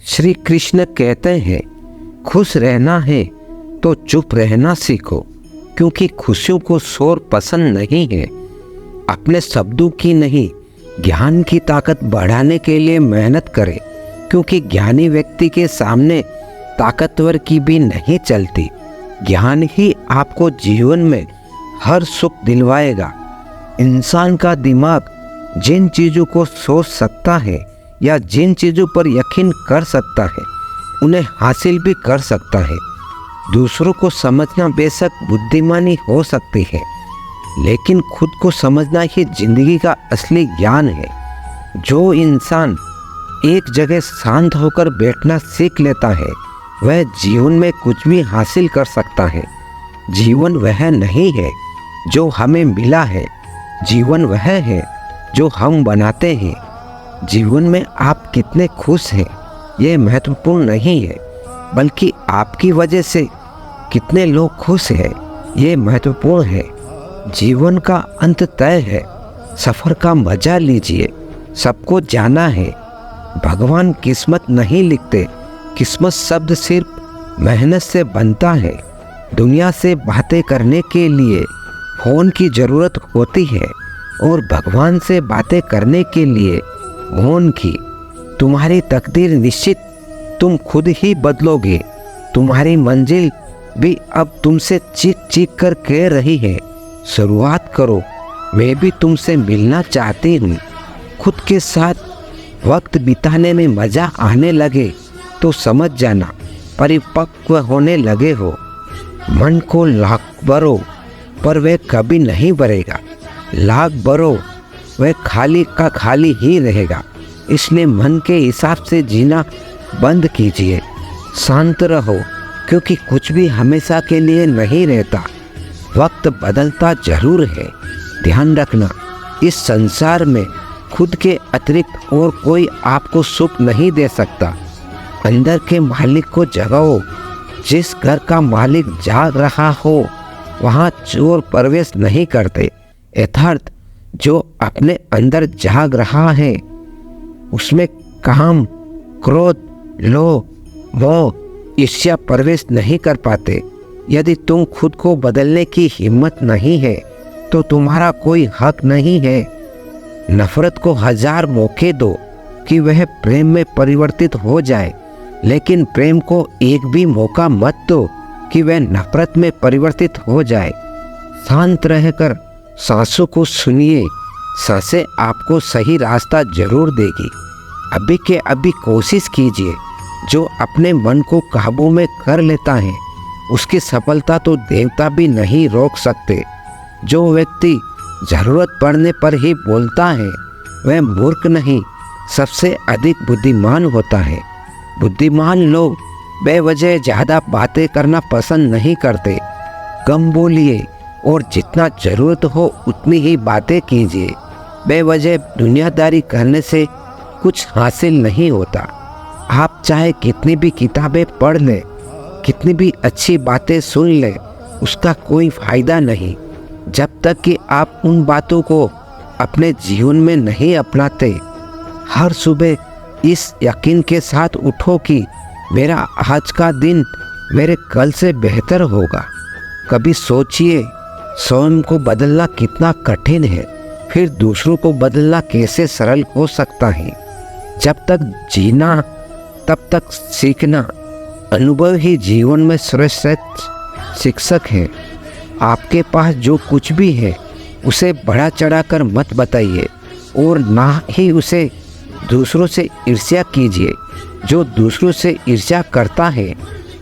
श्री कृष्ण कहते हैं, खुश रहना है तो चुप रहना सीखो, क्योंकि खुशियों को शोर पसंद नहीं है। अपने शब्दों की नहीं, ज्ञान की ताकत बढ़ाने के लिए मेहनत करें, क्योंकि ज्ञानी व्यक्ति के सामने ताकतवर की भी नहीं चलती। ज्ञान ही आपको जीवन में हर सुख दिलवाएगा। इंसान का दिमाग जिन चीज़ों को सोच सकता है या जिन चीज़ों पर यकीन कर सकता है, उन्हें हासिल भी कर सकता है। दूसरों को समझना बेशक बुद्धिमानी हो सकती है, लेकिन खुद को समझना ही जिंदगी का असली ज्ञान है। जो इंसान एक जगह शांत होकर बैठना सीख लेता है, वह जीवन में कुछ भी हासिल कर सकता है। जीवन वह नहीं है जो हमें मिला है, जीवन वह है जो हम बनाते हैं। जीवन में आप कितने खुश हैं ये महत्वपूर्ण नहीं है, बल्कि आपकी वजह से कितने लोग खुश हैं ये महत्वपूर्ण है। जीवन का अंत तय है, सफ़र का मजा लीजिए। सबको जाना है, भगवान किस्मत नहीं लिखते। किस्मत शब्द सिर्फ मेहनत से बनता है। दुनिया से बातें करने के लिए फ़ोन की ज़रूरत होती है और भगवान से बातें करने के लिए मौन की। तुम्हारी तकदीर निश्चित तुम खुद ही बदलोगे। तुम्हारी मंजिल भी अब तुमसे चीख चीख कर कह रही है, शुरुआत करो, मैं भी तुमसे मिलना चाहती हूँ। खुद के साथ वक्त बिताने में मज़ा आने लगे तो समझ जाना परिपक्व होने लगे हो। मन को लाख भरो पर वह कभी नहीं भरेगा, लाख भरो वह खाली का खाली ही रहेगा। इसलिए मन के हिसाब से जीना बंद कीजिए। शांत रहो, क्योंकि कुछ भी हमेशा के लिए नहीं रहता। वक्त बदलता जरूर है। ध्यान रखना, इस संसार में खुद के अतिरिक्त और कोई आपको सुख नहीं दे सकता। अंदर के मालिक को जगाओ। जिस घर का मालिक जाग रहा हो वहाँ चोर प्रवेश नहीं करते। यथार्थ जो अपने अंदर जाग रहा है उसमें काम, क्रोध, लोभ, मोह, ईर्ष्या प्रवेश नहीं कर पाते। यदि तुम खुद को बदलने की हिम्मत नहीं है तो तुम्हारा कोई हक नहीं है। नफरत को 1000 मौके दो कि वह प्रेम में परिवर्तित हो जाए, लेकिन प्रेम को एक भी मौका मत दो कि वह नफरत में परिवर्तित हो जाए। शांत रहकर सांसों को सुनिए। सांसें आपको सही रास्ता जरूर देगी। अभी के अभी कोशिश कीजिए। जो अपने मन को काबू में कर लेता है उसकी सफलता तो देवता भी नहीं रोक सकते। जो व्यक्ति जरूरत पड़ने पर ही बोलता है वह मूर्ख नहीं, सबसे अधिक बुद्धिमान होता है। बुद्धिमान लोग बेवजह ज़्यादा बातें करना पसंद नहीं करते। कम बोलिए और जितना ज़रूरत हो उतनी ही बातें कीजिए। बेवजह दुनियादारी करने से कुछ हासिल नहीं होता। आप चाहे कितनी भी किताबें पढ़ लें, कितनी भी अच्छी बातें सुन लें, उसका कोई फ़ायदा नहीं जब तक कि आप उन बातों को अपने जीवन में नहीं अपनाते। हर सुबह इस यकीन के साथ उठो कि मेरा आज का दिन मेरे कल से बेहतर होगा। कभी सोचिए स्वयं को बदलना कितना कठिन है, फिर दूसरों को बदलना कैसे सरल हो सकता है। जब तक जीना तब तक सीखना। अनुभव ही जीवन में श्रेष्ठ शिक्षक है। आपके पास जो कुछ भी है उसे बढ़ा चढ़ाकर मत बताइए और ना ही उसे दूसरों से ईर्ष्या कीजिए। जो दूसरों से ईर्ष्या करता है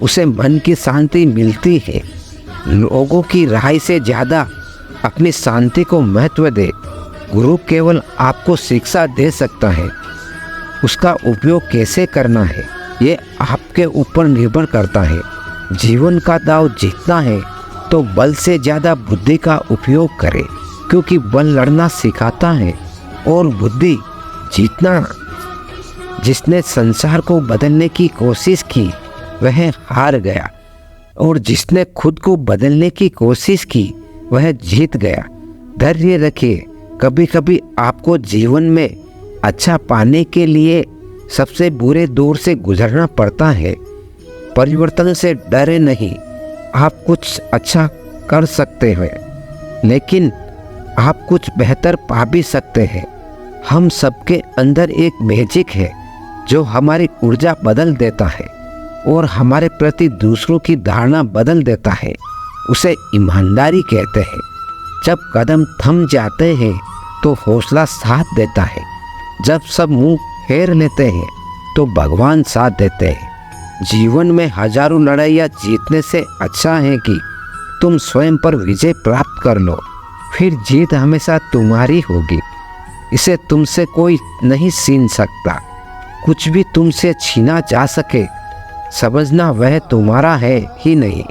उसे मन की शांति मिलती है। लोगों की राय से ज़्यादा अपनी शांति को महत्व दे। गुरु केवल आपको शिक्षा दे सकता है, उसका उपयोग कैसे करना है ये आपके ऊपर निर्भर करता है। जीवन का दांव जीतना है तो बल से ज़्यादा बुद्धि का उपयोग करें, क्योंकि बल लड़ना सिखाता है और बुद्धि जीतना। जिसने संसार को बदलने की कोशिश की वह हार गया, और जिसने खुद को बदलने की कोशिश की वह जीत गया। धैर्य रखिए। कभी कभी आपको जीवन में अच्छा पाने के लिए सबसे बुरे दौर से गुजरना पड़ता है। परिवर्तन से डरे नहीं। आप कुछ अच्छा कर सकते हैं, लेकिन आप कुछ बेहतर पा भी सकते हैं। हम सबके अंदर एक मैजिक है जो हमारी ऊर्जा बदल देता है और हमारे प्रति दूसरों की धारणा बदल देता है। उसे ईमानदारी कहते हैं। जब कदम थम जाते हैं तो हौसला साथ देता है। जब सब मुंह फेर लेते हैं तो भगवान साथ देते हैं। जीवन में हजारों लड़ाइयाँ जीतने से अच्छा है कि तुम स्वयं पर विजय प्राप्त कर लो, फिर जीत हमेशा तुम्हारी होगी। इसे तुमसे कोई नहीं छीन सकता। कुछ भी तुमसे छीना जा सके, समझना वह तुम्हारा है ही नहीं।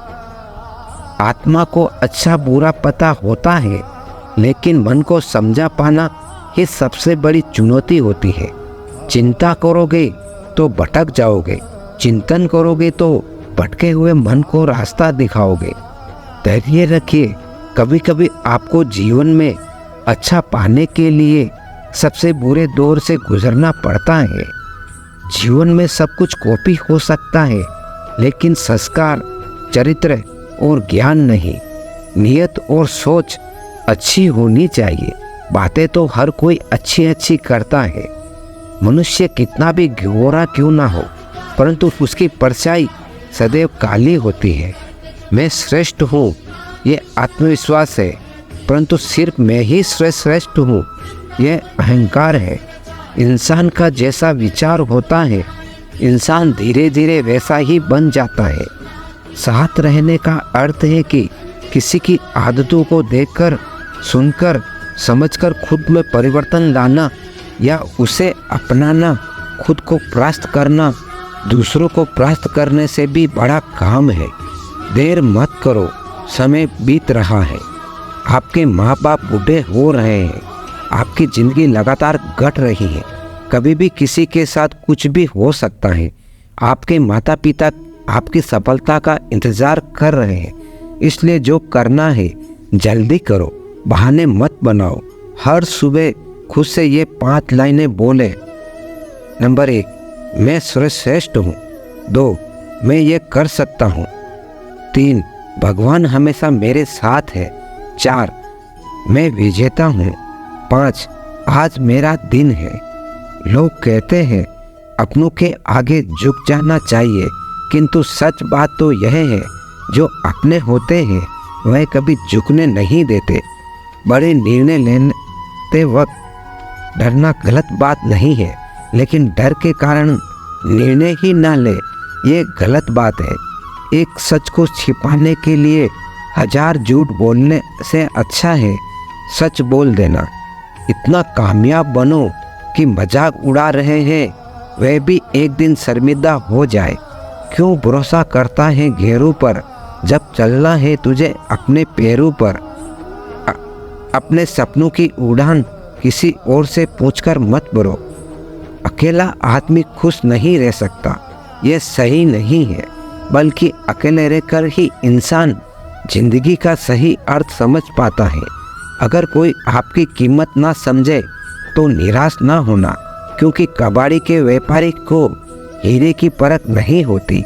आत्मा को अच्छा बुरा पता होता है, लेकिन मन को समझा पाना ही सबसे बड़ी चुनौती होती है। चिंता करोगे तो भटक जाओगे, चिंतन करोगे तो भटके हुए मन को रास्ता दिखाओगे। धैर्य रखिए। कभी कभी आपको जीवन में अच्छा पाने के लिए सबसे बुरे दौर से गुजरना पड़ता है। जीवन में सब कुछ कॉपी हो सकता है, लेकिन संस्कार, चरित्र और ज्ञान नहीं। नियत और सोच अच्छी होनी चाहिए। बातें तो हर कोई अच्छी अच्छी करता है। मनुष्य कितना भी गोरा क्यों ना हो, परंतु उसकी परछाई सदैव काली होती है। मैं श्रेष्ठ हूँ, ये आत्मविश्वास है, परंतु सिर्फ मैं ही श्रेष्ठ हूँ, यह अहंकार है। इंसान का जैसा विचार होता है, इंसान धीरे धीरे वैसा ही बन जाता है। साथ रहने का अर्थ है कि किसी की आदतों को देखकर, सुनकर, समझकर खुद में परिवर्तन लाना या उसे अपनाना। खुद को परास्त करना दूसरों को परास्त करने से भी बड़ा काम है। देर मत करो, समय बीत रहा है। आपके माँ बाप बूढ़े हो रहे हैं। आपकी ज़िंदगी लगातार घट रही है। कभी भी किसी के साथ कुछ भी हो सकता है। आपके माता पिता आपकी सफलता का इंतज़ार कर रहे हैं, इसलिए जो करना है जल्दी करो, बहाने मत बनाओ। हर सुबह खुद से ये 5 लाइनें बोले। नंबर 1, मैं सर्वश्रेष्ठ हूँ। 2, मैं ये कर सकता हूँ। 3, भगवान हमेशा मेरे साथ है। 4, मैं विजेता हूँ। 5, आज मेरा दिन है। लोग कहते हैं अपनों के आगे झुक जाना चाहिए, किंतु सच बात तो यह है, जो अपने होते हैं वह कभी झुकने नहीं देते। बड़े निर्णय लेते वक्त डरना गलत बात नहीं है, लेकिन डर के कारण निर्णय ही ना ले, ये गलत बात है। एक सच को छिपाने के लिए 1000 झूठ बोलने से अच्छा है सच बोल देना। इतना कामयाब बनो कि मजाक उड़ा रहे हैं वह भी एक दिन शर्मिंदा हो जाए। क्यों भरोसा करता है घेरों पर, जब चलना है तुझे अपने पैरों पर। अपने सपनों की उड़ान किसी और से पूछकर मत भरो। अकेला आदमी खुश नहीं रह सकता, यह सही नहीं है, बल्कि अकेले रहकर ही इंसान जिंदगी का सही अर्थ समझ पाता है। अगर कोई आपकी कीमत ना समझे तो निराश ना होना, क्योंकि कबाड़ी के व्यापारी को हीरे की परख नहीं होती।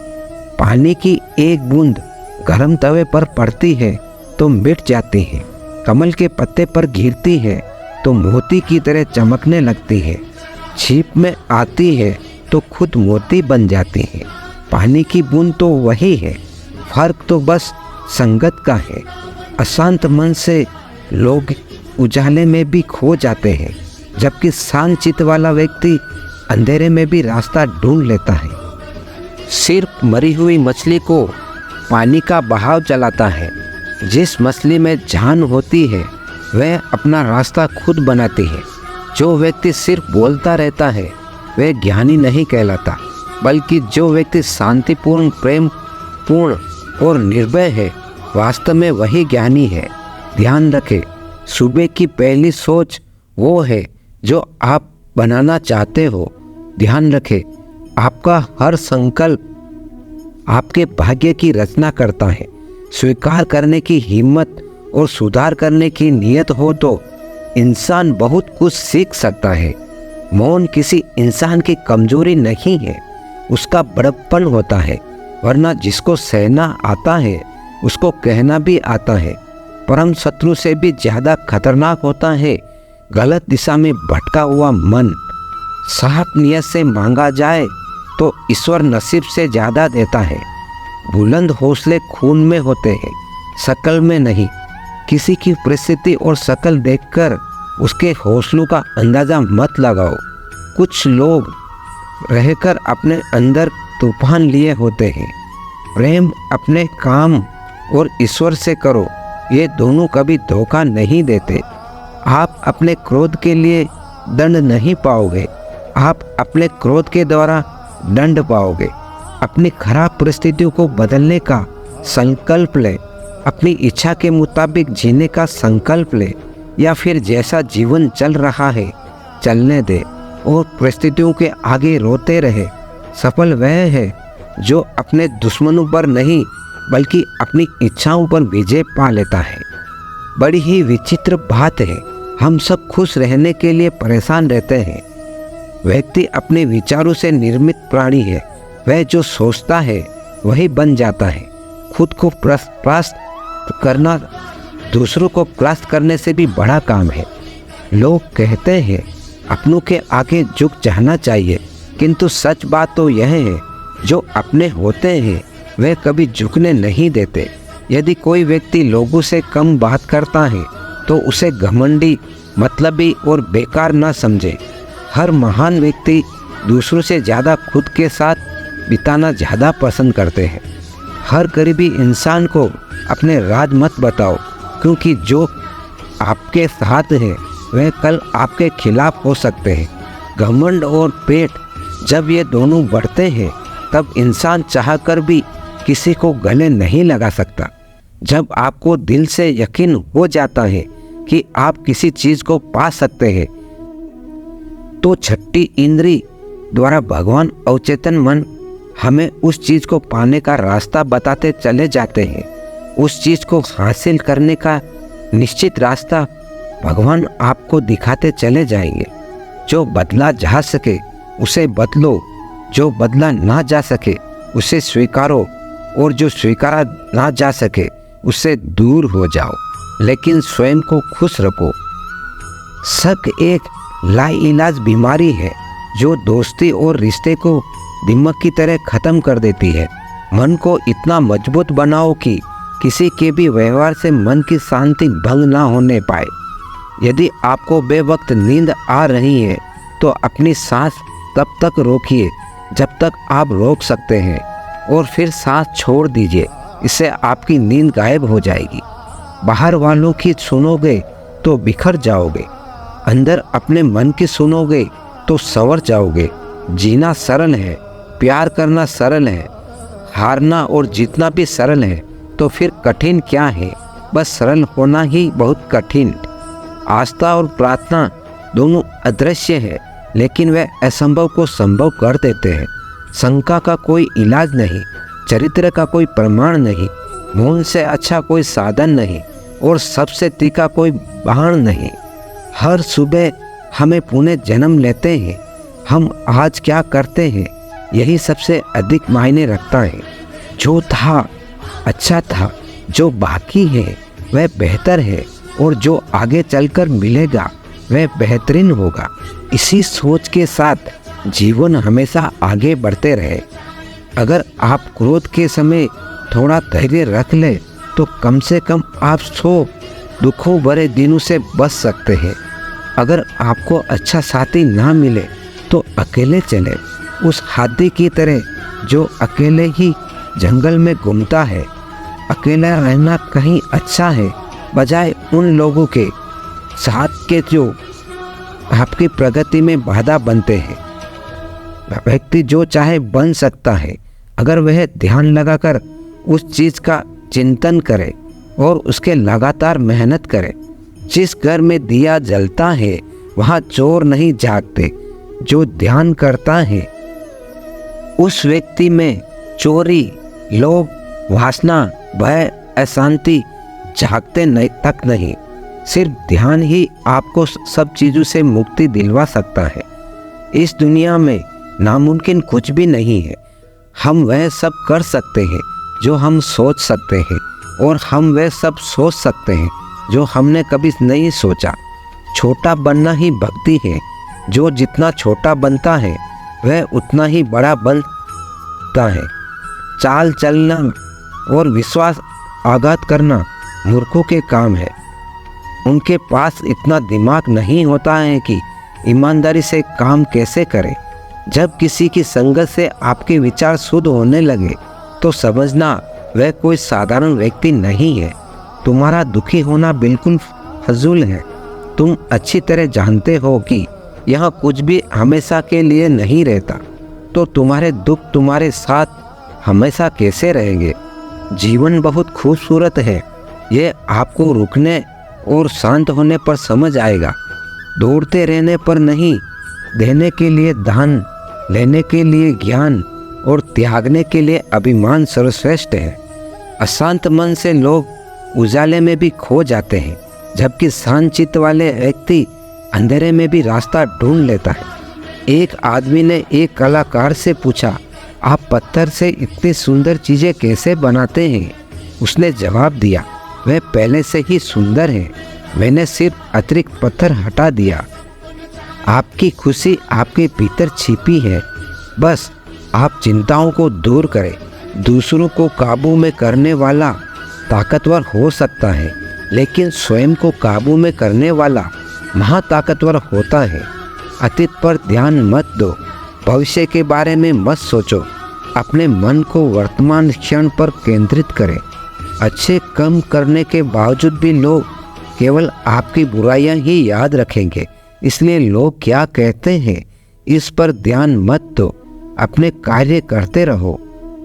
पानी की एक बूंद गर्म तवे पर पड़ती है तो मिट जाती है, कमल के पत्ते पर गिरती है तो मोती की तरह चमकने लगती है। छिप में आती है तो खुद मोती बन जाती है। पानी की बूंद तो वही है, फर्क तो बस संगत का है। अशांत मन से लोग उजाले में भी खो जाते हैं, जबकि शांत चित्त वाला व्यक्ति अंधेरे में भी रास्ता ढूंढ लेता है। सिर्फ मरी हुई मछली को पानी का बहाव चलाता है। जिस मछली में जान होती है वह अपना रास्ता खुद बनाती है। जो व्यक्ति सिर्फ बोलता रहता है वह ज्ञानी नहीं कहलाता, बल्कि जो व्यक्ति शांतिपूर्ण, प्रेम पूर्ण और निर्भय है, वास्तव में वही ज्ञानी है। ध्यान रखें, सुबह की पहली सोच वो है जो आप बनाना चाहते हो। ध्यान रखें, आपका हर संकल्प आपके भाग्य की रचना करता है। स्वीकार करने की हिम्मत और सुधार करने की नीयत हो तो इंसान बहुत कुछ सीख सकता है। मौन किसी इंसान की कमजोरी नहीं है, उसका बड़प्पन होता है। वरना जिसको सहना आता है उसको कहना भी आता है। परम शत्रु से भी ज्यादा खतरनाक होता है गलत दिशा में भटका हुआ मन। साफ नियत से मांगा जाए तो ईश्वर नसीब से ज्यादा देता है। बुलंद हौसले खून में होते हैं, शकल में नहीं। किसी की परिस्थिति और शकल देखकर उसके हौसलों का अंदाजा मत लगाओ। कुछ लोग रहकर अपने अंदर तूफान लिए होते हैं। प्रेम अपने काम और ईश्वर से करो, ये दोनों कभी धोखा नहीं देते। आप अपने क्रोध के लिए दंड नहीं पाओगे, आप अपने क्रोध के द्वारा दंड पाओगे। अपनी खराब परिस्थितियों को बदलने का संकल्प ले, अपनी इच्छा के मुताबिक जीने का संकल्प ले, या फिर जैसा जीवन चल रहा है चलने दे और परिस्थितियों के आगे रोते रहे। सफल वह है जो अपने दुश्मनों पर नहीं बल्कि अपनी इच्छाओं पर विजय पा लेता है। बड़ी ही विचित्र बात है, हम सब खुश रहने के लिए परेशान रहते हैं। व्यक्ति अपने विचारों से निर्मित प्राणी है। वह जो सोचता है वही बन जाता है। खुद को परास्त करना दूसरों को परास्त करने से भी बड़ा काम है। लोग कहते हैं अपनों के आगे झुक जाना चाहिए, किंतु सच बात तो यह है जो अपने होते हैं वे कभी झुकने नहीं देते। यदि कोई व्यक्ति लोगों से कम बात करता है तो उसे घमंडी, मतलबी और बेकार न समझे। हर महान व्यक्ति दूसरों से ज़्यादा खुद के साथ बिताना ज़्यादा पसंद करते हैं। हर गरीबी इंसान को अपने राज मत बताओ, क्योंकि जो आपके साथ है वह कल आपके खिलाफ हो सकते हैं। घमंड और पेट जब ये दोनों बढ़ते हैं तब इंसान चाहकर भी किसी को गले नहीं लगा सकता। जब आपको दिल से यकीन हो जाता है कि आप किसी चीज़ को पा सकते हैं तो छठी इंद्री द्वारा भगवान अवचेतन मन हमें उस चीज़ को पाने का रास्ता बताते चले जाते हैं। उस चीज़ को हासिल करने का निश्चित रास्ता भगवान आपको दिखाते चले जाएंगे। जो बदला जा सके उसे बदलो, जो बदला ना जा सके उसे स्वीकारो, और जो स्वीकारा ना जा सके उससे दूर हो जाओ, लेकिन स्वयं को खुश रखो। शक एक लाइलाज बीमारी है जो दोस्ती और रिश्ते को दिमाग की तरह ख़त्म कर देती है। मन को इतना मजबूत बनाओ कि किसी के भी व्यवहार से मन की शांति भंग ना होने पाए। यदि आपको बेवक्त नींद आ रही है तो अपनी सांस तब तक रोकिए जब तक आप रोक सकते हैं, और फिर सांस छोड़ दीजिए, इससे आपकी नींद गायब हो जाएगी। बाहर वालों की सुनोगे तो बिखर जाओगे, अंदर अपने मन की सुनोगे तो संवर जाओगे। जीना सरल है, प्यार करना सरल है, हारना और जीतना भी सरल है, तो फिर कठिन क्या है? बस सरल होना ही बहुत कठिन। आस्था और प्रार्थना दोनों अदृश्य है, लेकिन वे असंभव को संभव कर देते हैं। शंका का कोई इलाज नहीं, चरित्र का कोई प्रमाण नहीं, मौन से अच्छा कोई साधन नहीं, और सबसे तीखा कोई बाण नहीं। हर सुबह हमें पुनः जन्म लेते हैं। हम आज क्या करते हैं यही सबसे अधिक मायने रखता है। जो था अच्छा था, जो बाकी है वह बेहतर है, और जो आगे चलकर मिलेगा वह बेहतरीन होगा। इसी सोच के साथ जीवन हमेशा आगे बढ़ते रहे। अगर आप क्रोध के समय थोड़ा धैर्य रख ले तो कम से कम आप 100 दुखों भरे दिनों से बच सकते हैं। अगर आपको अच्छा साथी ना मिले तो अकेले चले, उस हाथी की तरह जो अकेले ही जंगल में घूमता है। अकेला रहना कहीं अच्छा है बजाय उन लोगों के साथ के जो आपकी प्रगति में बाधा बनते हैं। व्यक्ति जो चाहे बन सकता है अगर वह ध्यान लगाकर उस चीज़ का चिंतन करे और उसके लगातार मेहनत करे। जिस घर में दिया जलता है वहाँ चोर नहीं जागते। जो ध्यान करता है उस व्यक्ति में चोरी, लोभ, वासना, भय, अशांति जागते तक नहीं। सिर्फ ध्यान ही आपको सब चीज़ों से मुक्ति दिलवा सकता है। इस दुनिया में नामुमकिन कुछ भी नहीं है। हम वह सब कर सकते हैं जो हम सोच सकते हैं, और हम वह सब सोच सकते हैं जो हमने कभी नहीं सोचा। छोटा बनना ही भक्ति है। जो जितना छोटा बनता है वह उतना ही बड़ा बनता है। चाल चलना और विश्वास आघात करना मूर्खों के काम है। उनके पास इतना दिमाग नहीं होता है कि ईमानदारी से काम कैसे करें। जब किसी की संगत से आपके विचार शुद्ध होने लगे तो समझना वह कोई साधारण व्यक्ति नहीं है। तुम्हारा दुखी होना बिल्कुल फजूल है। तुम अच्छी तरह जानते हो कि यहाँ कुछ भी हमेशा के लिए नहीं रहता, तो तुम्हारे दुख तुम्हारे साथ हमेशा कैसे रहेंगे। जीवन बहुत खूबसूरत है। ये आपको रुकने और शांत होने पर समझ आएगा। दौड़ते रहने पर नहीं, देने के लिए दान, लेने के लिए ज्ञान और त्यागने के लिए अभिमान सर्वश्रेष्ठ है। अशांत मन से लोग उजाले में भी खो जाते हैं, जबकि शांत चित्त वाले व्यक्ति अंधेरे में भी रास्ता ढूंढ लेता है। एक आदमी ने एक कलाकार से पूछा, आप पत्थर से इतनी सुंदर चीज़ें कैसे बनाते हैं? उसने जवाब दिया, वह पहले से ही सुंदर है, मैंने सिर्फ अतिरिक्त पत्थर हटा दिया। आपकी खुशी आपके भीतर छिपी है। बस आप चिंताओं को दूर करें। दूसरों को काबू में करने वाला ताकतवर हो सकता है, लेकिन स्वयं को काबू में करने वाला महाताकतवर होता है। अतीत पर ध्यान मत दो, भविष्य के बारे में मत सोचो। अपने मन को वर्तमान क्षण पर केंद्रित करें। अच्छे काम करने के बावजूद भी लोग केवल आपकी बुराइयां ही याद रखेंगे, इसलिए लोग क्या कहते हैं इस पर ध्यान मत दो। अपने कार्य करते रहो।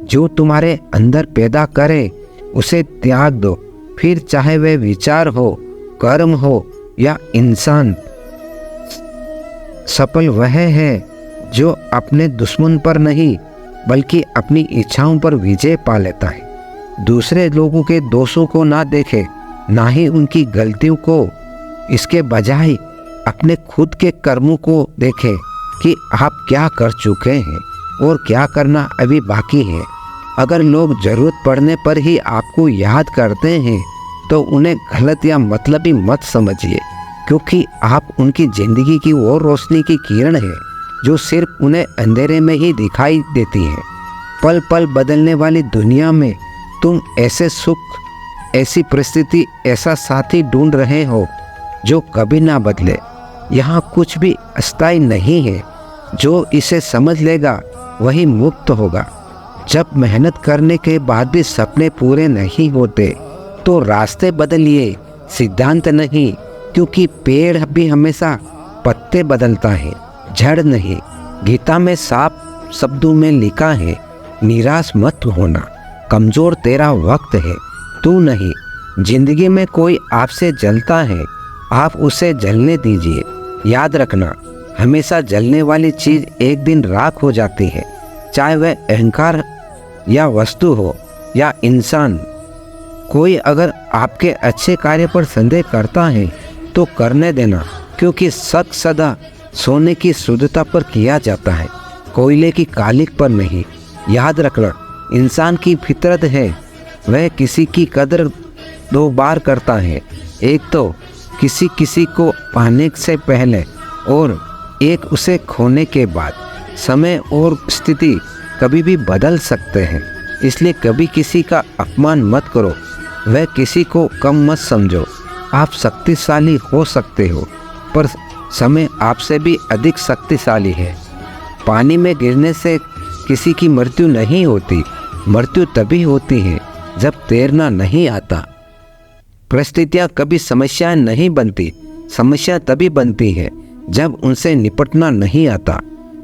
जो तुम्हारे अंदर पैदा करे उसे त्याग दो, फिर चाहे वह विचार हो, कर्म हो या इंसान। सफल वह है जो अपने दुश्मन पर नहीं बल्कि अपनी इच्छाओं पर विजय पा लेता है। दूसरे लोगों के दोषों को ना देखे, ना ही उनकी गलतियों को। इसके बजाय अपने खुद के कर्मों को देखें कि आप क्या कर चुके हैं और क्या करना अभी बाकी है। अगर लोग जरूरत पड़ने पर ही आपको याद करते हैं तो उन्हें गलत या मतलबी मत समझिए, क्योंकि आप उनकी जिंदगी की वो रोशनी की किरण है जो सिर्फ उन्हें अंधेरे में ही दिखाई देती है। पल पल बदलने वाली दुनिया में तुम ऐसे सुख, ऐसी परिस्थिति, ऐसा साथी ढूंढ रहे हो जो कभी ना बदले। यहाँ कुछ भी अस्थायी नहीं है। जो इसे समझ लेगा वही मुक्त होगा। जब मेहनत करने के बाद भी सपने पूरे नहीं होते तो रास्ते बदलिए, सिद्धांत नहीं, क्योंकि पेड़ भी हमेशा पत्ते बदलता है, जड़ नहीं। गीता में साफ शब्दों में लिखा है, निराश मत होना, कमजोर तेरा वक्त है, तू नहीं। जिंदगी में कोई आपसे जलता है, आप उसे जलने दीजिए। याद रखना, हमेशा जलने वाली चीज एक दिन राख हो जाती है, चाहे वह अहंकार या वस्तु हो या इंसान। कोई अगर आपके अच्छे कार्य पर संदेह करता है तो करने देना, क्योंकि शक सदा सोने की शुद्धता पर किया जाता है, कोयले की कालिक पर नहीं। याद रखना, इंसान की फितरत है, वह किसी की कदर दो बार करता है। एक तो किसी को पाने से पहले और एक उसे खोने के बाद। समय और स्थिति कभी भी बदल सकते हैं, इसलिए कभी किसी का अपमान मत करो, वह किसी को कम मत समझो। आप शक्तिशाली हो सकते हो, पर समय आपसे भी अधिक शक्तिशाली है। पानी में गिरने से किसी की मृत्यु नहीं होती। मृत्यु तभी होती है जब तैरना नहीं आता। परिस्थितियाँ कभी समस्याएं नहीं बनती, समस्या तभी बनती है जब उनसे निपटना नहीं आता।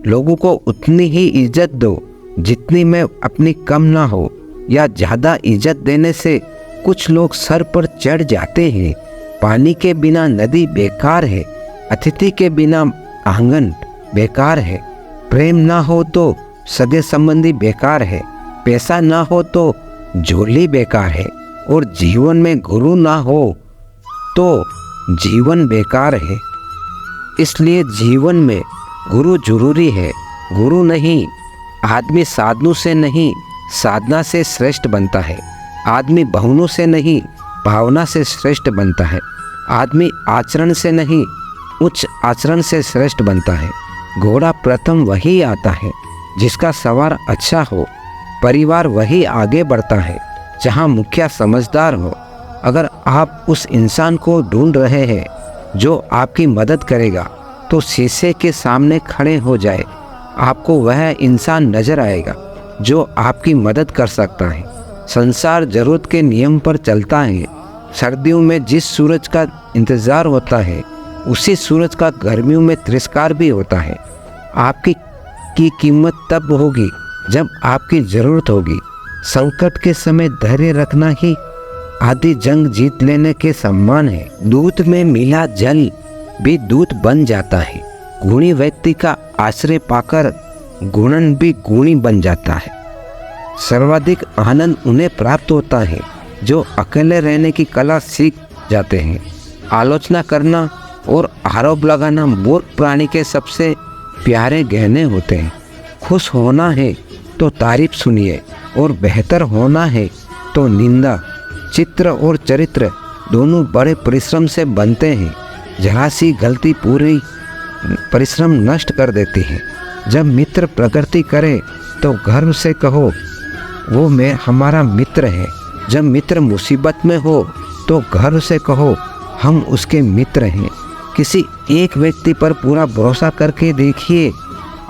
लोगों को उतनी ही इज्जत दो जितनी में अपनी कम ना हो, या ज़्यादा इज्जत देने से कुछ लोग सर पर चढ़ जाते हैं। पानी के बिना नदी बेकार है, अतिथि के बिना आंगन बेकार है, प्रेम ना हो तो सगे संबंधी बेकार है, पैसा ना हो तो झोली बेकार है, और जीवन में गुरु ना हो तो जीवन बेकार है। इसलिए जीवन में गुरु जरूरी है, गुरु नहीं। आदमी साधनों से नहीं, साधना से श्रेष्ठ बनता है। आदमी भावनों से नहीं, भावना से श्रेष्ठ बनता है। आदमी आचरण से नहीं, उच्च आचरण से श्रेष्ठ बनता है। घोड़ा प्रथम वही आता है जिसका सवार अच्छा हो। परिवार वही आगे बढ़ता है जहाँ मुखिया समझदार हो। अगर आप उस इंसान को ढूंढ रहे हैं जो आपकी मदद करेगा, तो शीशे के सामने खड़े हो जाए, आपको वह इंसान नजर आएगा जो आपकी मदद कर सकता है। संसार जरूरत के नियम पर चलता है। सर्दियों में जिस सूरज का इंतजार होता है, उसी सूरज का गर्मियों में तिरस्कार भी होता है। आपकी कीमत तब होगी जब आपकी ज़रूरत होगी। संकट के समय धैर्य रखना ही आधी जंग जीत लेने के समान है। दूध में मिला जल भी दूध बन जाता है। गुणी व्यक्ति का आश्रय पाकर गुणन भी गुणी बन जाता है। सर्वाधिक आनंद उन्हें प्राप्त होता है जो अकेले रहने की कला सीख जाते हैं। आलोचना करना और आरोप लगाना मूर्ख प्राणी के सबसे प्यारे गहने होते हैं। खुश होना है तो तारीफ सुनिए, और बेहतर होना है तो निंदा। चित्र और चरित्र दोनों बड़े परिश्रम से बनते हैं। जरा सी गलती पूरी परिश्रम नष्ट कर देती है। जब मित्र प्रगति करे तो गर्व से कहो, वो हमारा मित्र है। जब मित्र मुसीबत में हो तो गर्व से कहो, हम उसके मित्र हैं। किसी एक व्यक्ति पर पूरा भरोसा करके देखिए,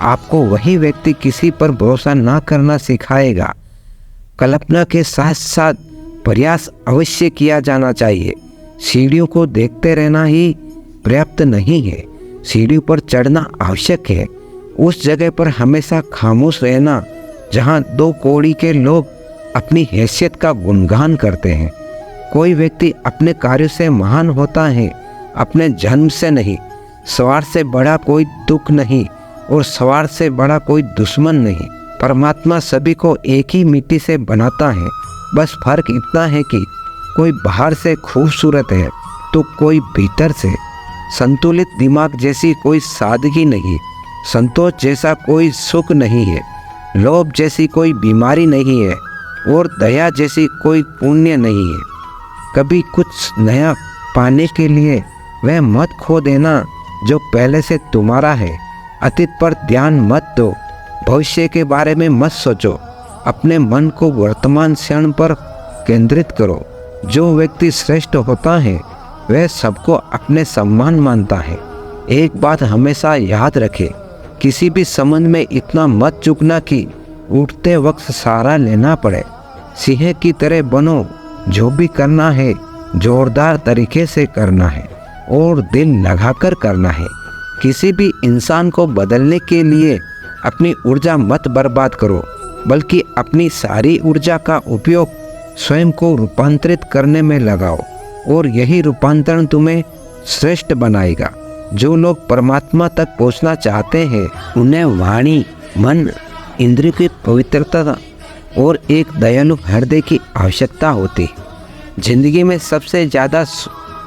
आपको वही व्यक्ति किसी पर भरोसा ना करना सिखाएगा। कल्पना के साथ साथ प्रयास अवश्य किया जाना चाहिए। सीढ़ियों को देखते रहना ही पर्याप्त नहीं है, सीढ़ियों पर चढ़ना आवश्यक है। उस जगह पर हमेशा खामोश रहना जहाँ दो कौड़ी के लोग अपनी हैसियत का गुणगान करते हैं। कोई व्यक्ति अपने कार्य से महान होता है, अपने जन्म से नहीं। सवार से बड़ा कोई दुख नहीं और सवार से बड़ा कोई दुश्मन नहीं। परमात्मा सभी को एक ही मिट्टी से बनाता है। बस फर्क इतना है कि कोई बाहर से खूबसूरत है तो कोई भीतर से। संतुलित दिमाग जैसी कोई सादगी नहीं, संतोष जैसा कोई सुख नहीं है, लोभ जैसी कोई बीमारी नहीं है और दया जैसी कोई पुण्य नहीं है। कभी कुछ नया पाने के लिए वह मत खो देना जो पहले से तुम्हारा है। अतीत पर ध्यान मत दो, भविष्य के बारे में मत सोचो। अपने मन को वर्तमान क्षण पर केंद्रित करो। जो व्यक्ति श्रेष्ठ होता है वह सबको अपने सम्मान मानता है। एक बात हमेशा याद रखे, किसी भी संबंध में इतना मत चूकना कि उठते वक्त सहारा लेना पड़े। सिंह की तरह बनो, जो भी करना है जोरदार तरीके से करना है और दिल लगाकर करना है। किसी भी इंसान को बदलने के लिए अपनी ऊर्जा मत बर्बाद करो, बल्कि अपनी सारी ऊर्जा का उपयोग स्वयं को रूपांतरित करने में लगाओ, और यही रूपांतरण तुम्हें श्रेष्ठ बनाएगा। जो लोग परमात्मा तक पहुंचना चाहते हैं, उन्हें वाणी, मन, इंद्रियों की पवित्रता और एक दयालु हृदय की आवश्यकता होती है। जिंदगी में सबसे ज़्यादा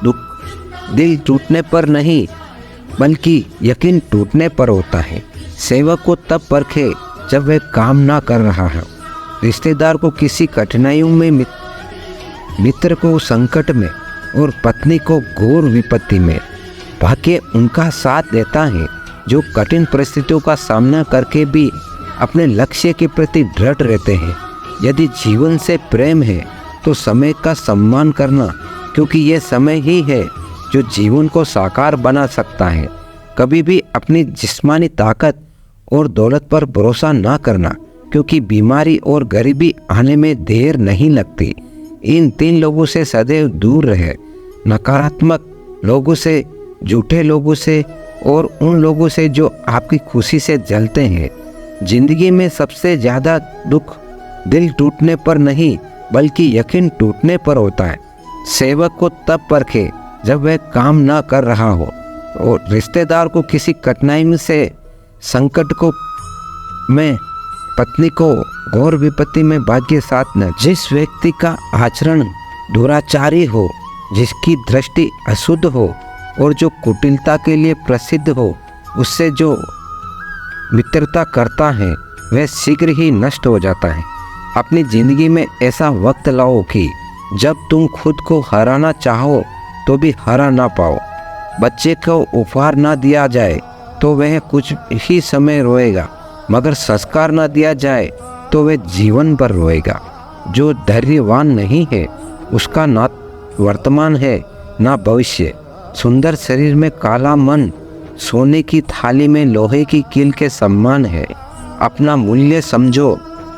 दुख दिल टूटने पर नहीं, बल्कि यकीन टूटने पर होता है। सेवक को तब परखे जब वह काम ना कर रहा है। रिश्तेदार को किसी कठिनाइयों में, मित्र को संकट में और पत्नी को घोर विपत्ति में। भाग्य उनका साथ देता है जो कठिन परिस्थितियों का सामना करके भी अपने लक्ष्य के प्रति दृढ़ रहते हैं। यदि जीवन से प्रेम है तो समय का सम्मान करना, क्योंकि यह समय ही है जो जीवन को साकार बना सकता है। कभी भी अपनी जिस्मानी ताकत और दौलत पर भरोसा ना करना, क्योंकि बीमारी और गरीबी आने में देर नहीं लगती। इन तीन लोगों से सदैव दूर रहे, नकारात्मक लोगों से, झूठे लोगों से और उन लोगों से जो आपकी खुशी से जलते हैं। जिंदगी में सबसे ज़्यादा दुख दिल टूटने पर नहीं, बल्कि यकीन टूटने पर होता है। सेवक को तब परखे जब वह काम ना कर रहा हो, और रिश्तेदार को किसी कठिनाई से, संकट को में, पत्नी को घोर विपत्ति में भाग्य साथ न। जिस व्यक्ति का आचरण दुराचारी हो, जिसकी दृष्टि अशुद्ध हो और जो कुटिलता के लिए प्रसिद्ध हो, उससे जो मित्रता करता है वह शीघ्र ही नष्ट हो जाता है। अपनी ज़िंदगी में ऐसा वक्त लाओ कि जब तुम खुद को हराना चाहो तो भी हरा ना पाओ। बच्चे को उपहार ना दिया जाए तो वह कुछ ही समय रोएगा, मगर संस्कार ना दिया जाए तो वह जीवन भर रोएगा। जो धैर्यवान नहीं है उसका ना वर्तमान है ना भविष्य। सुंदर शरीर में काला मन सोने की थाली में लोहे की कील के समान है। अपना मूल्य समझो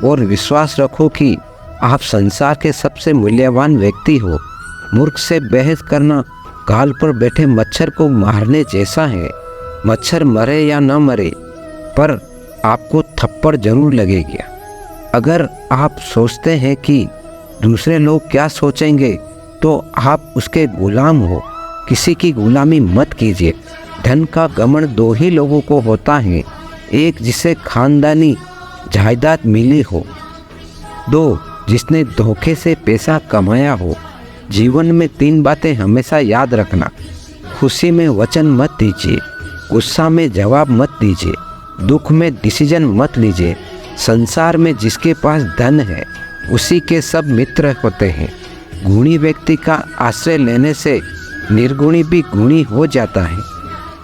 और विश्वास रखो कि आप संसार के सबसे मूल्यवान व्यक्ति हो। मूर्ख से बहस करना गाल पर बैठे मच्छर को मारने जैसा है। मच्छर मरे या न मरे पर आपको थप्पड़ जरूर लगेगी। अगर आप सोचते हैं कि दूसरे लोग क्या सोचेंगे तो आप उसके गुलाम हो। किसी की गुलामी मत कीजिए। धन का घमंड दो ही लोगों को होता है, एक जिसे खानदानी जायदाद मिली हो, दो जिसने धोखे से पैसा कमाया हो। जीवन में 3 बातें हमेशा याद रखना। खुशी में वचन मत दीजिए, गुस्सा में जवाब मत दीजिए, दुख में डिसीजन मत लीजिए। संसार में जिसके पास धन है उसी के सब मित्र होते हैं। गुणी व्यक्ति का आश्रय लेने से निर्गुणी भी गुणी हो जाता है।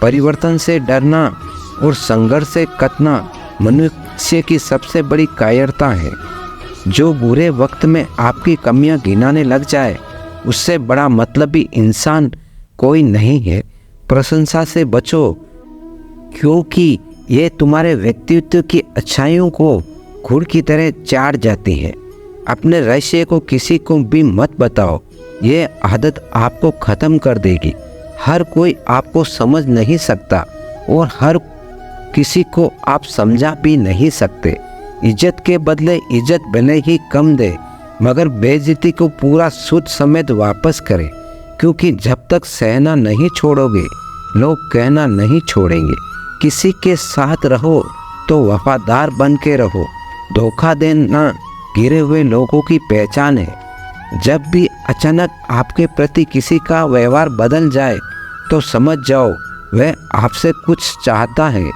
परिवर्तन से डरना और संघर्ष से कतना मनुष्य की सबसे बड़ी कायरता है। जो बुरे वक्त में आपकी कमियां गिनाने लग जाए उससे बड़ा मतलबी इंसान कोई नहीं है। प्रशंसा से बचो क्योंकि ये तुम्हारे व्यक्तित्व की अच्छाइयों को घुड़ की तरह चाट जाती है। अपने रहस्य को किसी को भी मत बताओ, ये आदत आपको ख़त्म कर देगी। हर कोई आपको समझ नहीं सकता और हर किसी को आप समझा भी नहीं सकते। इज्जत के बदले इज्जत भले ही कम दे मगर बेइज्जती को पूरा सूद समेत वापस करें, क्योंकि जब तक सहना नहीं छोड़ोगे लोग कहना नहीं छोड़ेंगे। किसी के साथ रहो तो वफादार बन के रहो। धोखा देना गिरे हुए लोगों की पहचान है। जब भी अचानक आपके प्रति किसी का व्यवहार बदल जाए तो समझ जाओ वह आपसे कुछ चाहता है।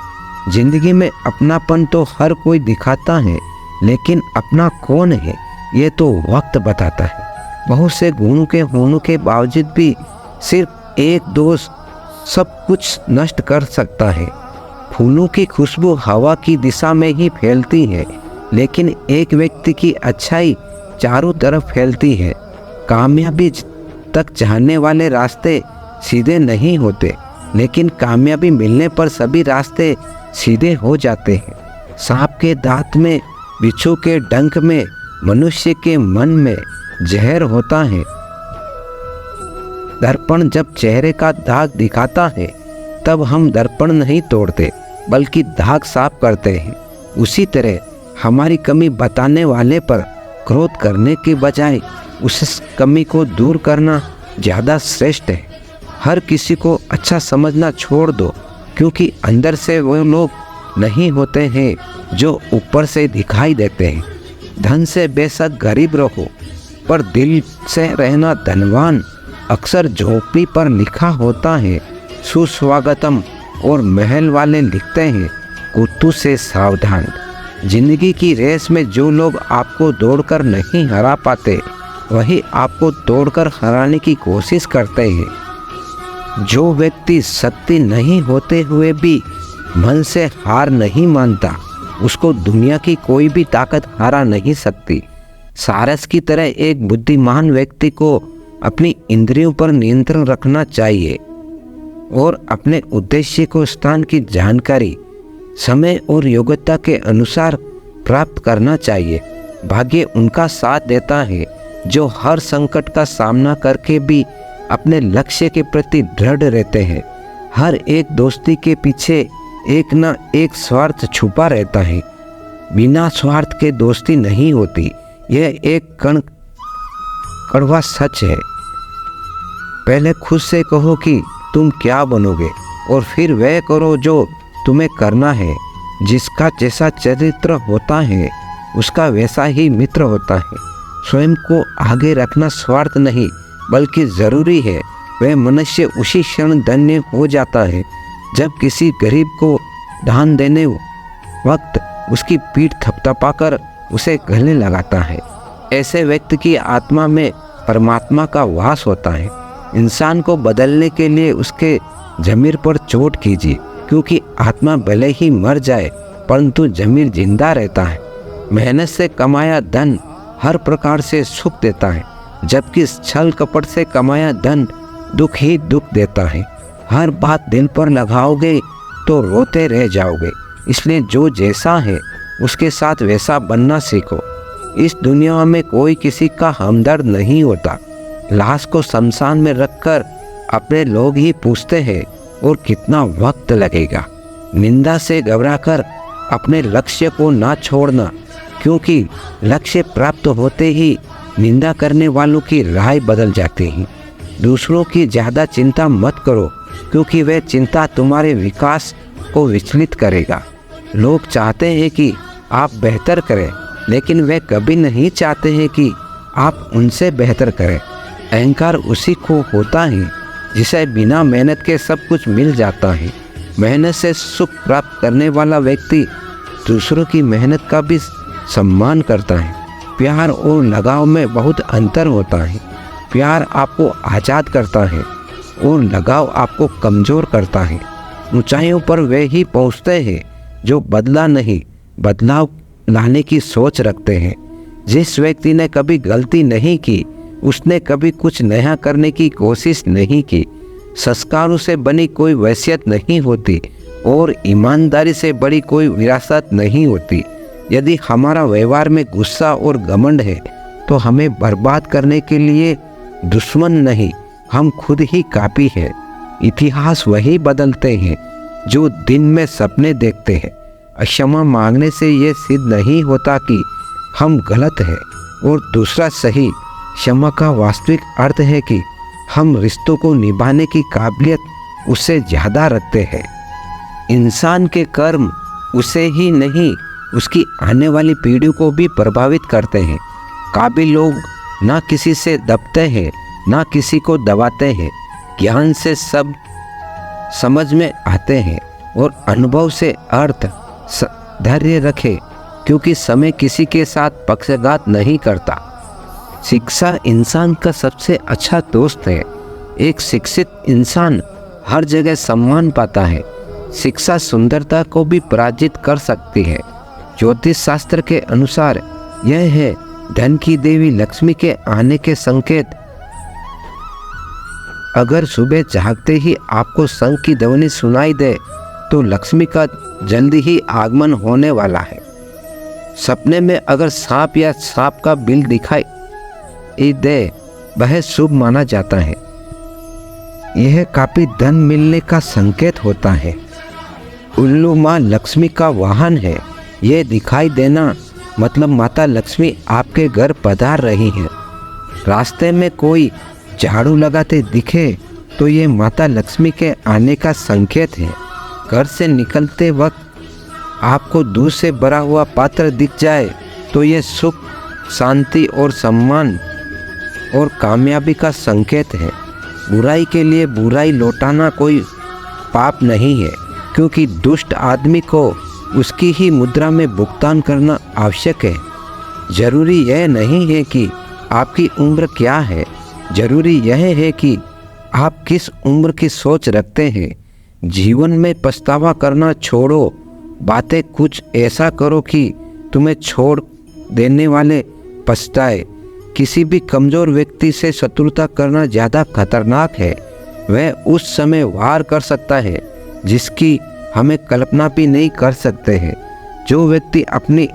जिंदगी में अपनापन तो हर कोई दिखाता है, लेकिन अपना कौन है ये तो वक्त बताता है। बहुत से गुणों के होने के बावजूद भी सिर्फ एक दोस्त सब कुछ नष्ट कर सकता है। फूलों की खुशबू हवा की दिशा में ही फैलती है, लेकिन एक व्यक्ति की अच्छाई चारों तरफ फैलती है। कामयाबी तक जाने वाले रास्ते सीधे नहीं होते, लेकिन कामयाबी मिलने पर सभी रास्ते सीधे हो जाते हैं। सांप के दांत में, बिच्छू के डंक में, मनुष्य के मन में जहर होता है। दर्पण जब चेहरे का दाग दिखाता है तब हम दर्पण नहीं तोड़ते बल्कि दाग साफ करते हैं। उसी तरह हमारी कमी बताने वाले पर क्रोध करने के बजाय उस कमी को दूर करना ज़्यादा श्रेष्ठ है। हर किसी को अच्छा समझना छोड़ दो, क्योंकि अंदर से वो लोग नहीं होते हैं जो ऊपर से दिखाई देते हैं। धन से बेशक गरीब रहो पर दिल से रहना धनवान। अक्सर झोपड़ी पर लिखा होता है सुस्वागतम और महल वाले लिखते हैं कुत्तू से सावधान। जिंदगी की रेस में जो लोग आपको दौड़कर नहीं हरा पाते वही आपको दौड़कर हराने की कोशिश करते हैं। जो व्यक्ति शक्ति नहीं होते हुए भी मन से हार नहीं मानता उसको दुनिया की कोई भी ताकत हरा नहीं सकती। सारस की तरह एक बुद्धिमान व्यक्ति को अपनी इंद्रियों पर नियंत्रण रखना चाहिए और अपने उद्देश्य को स्थान की जानकारी समय और योग्यता के अनुसार प्राप्त करना चाहिए। भाग्य उनका साथ देता है जो हर संकट का सामना करके भी अपने लक्ष्य के प्रति दृढ़ रहते हैं। हर एक दोस्ती के पीछे एक ना एक स्वार्थ छुपा रहता है। बिना स्वार्थ के दोस्ती नहीं होती, यह एक कड़वा सच है। पहले खुद से कहो कि तुम क्या बनोगे और फिर वह करो जो तुम्हें करना है। जिसका जैसा चरित्र होता है उसका वैसा ही मित्र होता है। स्वयं को आगे रखना स्वार्थ नहीं बल्कि ज़रूरी है। वह मनुष्य उसी क्षण धन्य हो जाता है जब किसी गरीब को दान देने वक्त उसकी पीठ थपथपाकर उसे गले लगाता है। ऐसे व्यक्ति की आत्मा में परमात्मा का वास होता है। इंसान को बदलने के लिए उसके ज़मीर पर चोट कीजिए, क्योंकि आत्मा भले ही मर जाए परंतु ज़मीर जिंदा रहता है। मेहनत से कमाया धन हर प्रकार से सुख देता है, जबकि छल कपट से कमाया धन दुख ही दुख देता है। हर बात दिल पर लगाओगे तो रोते रह जाओगे। इसलिए जो जैसा है उसके साथ वैसा बनना सीखो। इस दुनिया में कोई किसी का हमदर्द नहीं होता। लाश को शमशान में रखकर अपने लोग ही पूछते हैं और कितना वक्त लगेगा। निंदा से घबराकर अपने लक्ष्य को ना छोड़ना, क्योंकि लक्ष्य प्राप्त होते ही निंदा करने वालों की राय बदल जाती है। दूसरों की ज़्यादा चिंता मत करो, क्योंकि वह चिंता तुम्हारे विकास को विचलित करेगा। लोग चाहते हैं कि आप बेहतर करें, लेकिन वे कभी नहीं चाहते हैं कि आप उनसे बेहतर करें। अहंकार उसी को होता है जिसे बिना मेहनत के सब कुछ मिल जाता है। मेहनत से सुख प्राप्त करने वाला व्यक्ति दूसरों की मेहनत का भी सम्मान करता है। प्यार और लगाव में बहुत अंतर होता है। प्यार आपको आज़ाद करता है और लगाव आपको कमज़ोर करता है। ऊंचाइयों पर वे ही पहुंचते हैं जो बदला नहीं, बदलाव लाने की सोच रखते हैं। जिस व्यक्ति ने कभी गलती नहीं की, उसने कभी कुछ नया करने की कोशिश नहीं की। संस्कारों से बनी कोई वैसियत नहीं होती और ईमानदारी से बड़ी कोई विरासत नहीं होती। यदि हमारा व्यवहार में गुस्सा और घमंड है तो हमें बर्बाद करने के लिए दुश्मन नहीं, हम खुद ही काफी है। इतिहास वही बदलते हैं जो दिन में सपने देखते हैं। क्षमा मांगने से ये सिद्ध नहीं होता कि हम गलत हैं और दूसरा सही। क्षमा का वास्तविक अर्थ है कि हम रिश्तों को निभाने की काबिलियत उससे ज़्यादा रखते हैं। इंसान के कर्म उसे ही नहीं, उसकी आने वाली पीढ़ी को भी प्रभावित करते हैं। काबिल लोग ना किसी से दबते हैं, ना किसी को दबाते हैं। ज्ञान से सब समझ में आते हैं और अनुभव से अर्थ धैर्य रखे, क्योंकि समय किसी के साथ पक्षघात नहीं करता। शिक्षा इंसान का सबसे अच्छा दोस्त है। एक शिक्षित इंसान हर जगह सम्मान पाता है। शिक्षा सुंदरता को भी पराजित कर सकती है। ज्योतिष शास्त्र के अनुसार यह है धन की देवी लक्ष्मी के आने के संकेत। अगर सुबह जागते ही आपको शंख की ध्वनि सुनाई दे तो लक्ष्मी का जल्दी ही आगमन होने वाला है। सपने में अगर सांप या सांप का बिल दिखाई दे, वह शुभ माना जाता है। यह काफी धन मिलने का संकेत होता है। उल्लू माँ लक्ष्मी का वाहन है। यह दिखाई देना मतलब माता लक्ष्मी आपके घर पधार रही है। रास्ते में कोई झाड़ू लगाते दिखे तो ये माता लक्ष्मी के आने का संकेत है। घर से निकलते वक्त आपको दूध से भरा हुआ पात्र दिख जाए तो ये सुख, शांति और सम्मान और कामयाबी का संकेत है। बुराई के लिए बुराई लौटाना कोई पाप नहीं है, क्योंकि दुष्ट आदमी को उसकी ही मुद्रा में भुगतान करना आवश्यक है। जरूरी यह नहीं है कि आपकी उम्र क्या है, जरूरी यह है कि आप किस उम्र की सोच रखते हैं। जीवन में पछतावा करना छोड़ो, बातें कुछ ऐसा करो कि तुम्हें छोड़ देने वाले पछताए। किसी भी कमज़ोर व्यक्ति से शत्रुता करना ज़्यादा खतरनाक है। वह उस समय वार कर सकता है जिसकी हमें कल्पना भी नहीं कर सकते हैं। जो व्यक्ति अपनी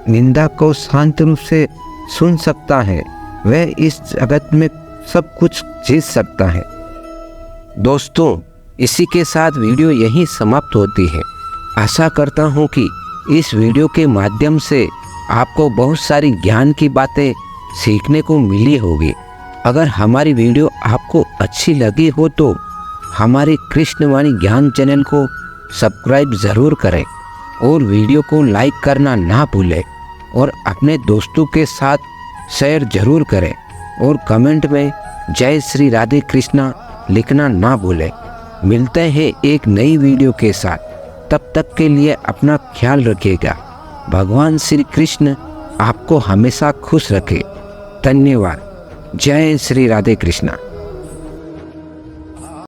निंदा को शांत रूप से सुन सकता है, वह इस जगत में सब कुछ जीत सकता है। दोस्तों, इसी के साथ वीडियो यहीं समाप्त होती है। आशा करता हूँ कि इस वीडियो के माध्यम से आपको बहुत सारी ज्ञान की बातें सीखने को मिली होगी। अगर हमारी वीडियो आपको अच्छी लगी हो तो हमारे कृष्णवाणी ज्ञान चैनल को सब्सक्राइब ज़रूर करें और वीडियो को लाइक करना ना भूलें और अपने दोस्तों के साथ शेयर ज़रूर करें और कमेंट में जय श्री राधे कृष्णा लिखना ना भूलें। मिलते हैं एक नई वीडियो के साथ। तब तक के लिए अपना ख्याल रखिएगा। भगवान श्री कृष्ण आपको हमेशा खुश रखे। धन्यवाद। जय श्री राधे कृष्णा।